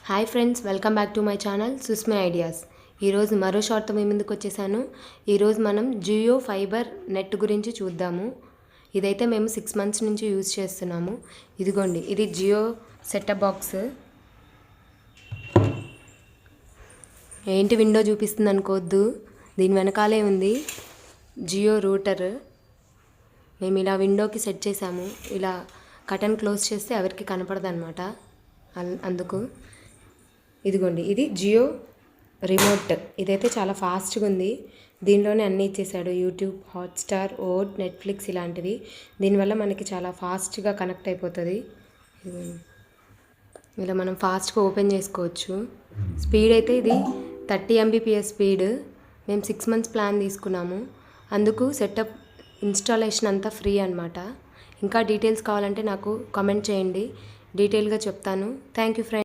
Hi friends, welcome back to my channel Susmi ideas. ఈరోజు మరో షార్ట్తో మీ ముందుకు వచ్చేసాను. ఈరోజు మనం జియో ఫైబర్ నెట్ గురించి చూద్దాము. ఇదైతే మేము 6 months నుంచి యూజ్ చేస్తున్నాము. ఇదిగోండి, ఇది జియో సెటప్ బాక్స్. ఏంటి విండో చూపిస్తుంది అనుకోవద్దు, దీని వెనకాలే ఉంది జియో రూటర్. మేము ఇలా విండోకి సెట్ చేసాము. ఇలా కటన్ క్లోజ్ చేస్తే ఎవరికి కనపడదు అనమాట. అందుకు ఇదిగోండి, ఇది జియో రిమోట్. ఇదైతే చాలా ఫాస్ట్గా ఉంది. దీనిలోనే అన్నీ ఇచ్చేసాడు, యూట్యూబ్, హాట్స్టార్, ఓట్, నెట్ఫ్లిక్స్ ఇలాంటివి. దీనివల్ల మనకి చాలా ఫాస్ట్గా కనెక్ట్ అయిపోతుంది. ఇలా మనం ఫాస్ట్గా ఓపెన్ చేసుకోవచ్చు. స్పీడ్ అయితే ఇది 30 Mbps స్పీడ్. మేము 6 months ప్లాన్ తీసుకున్నాము. అందుకు సెటప్ ఇన్స్టాలేషన్ అంతా ఫ్రీ అనమాట. ఇంకా డీటెయిల్స్ కావాలంటే నాకు కామెంట్ చేయండి, డీటెయిల్గా చెప్తాను. Thank you friends.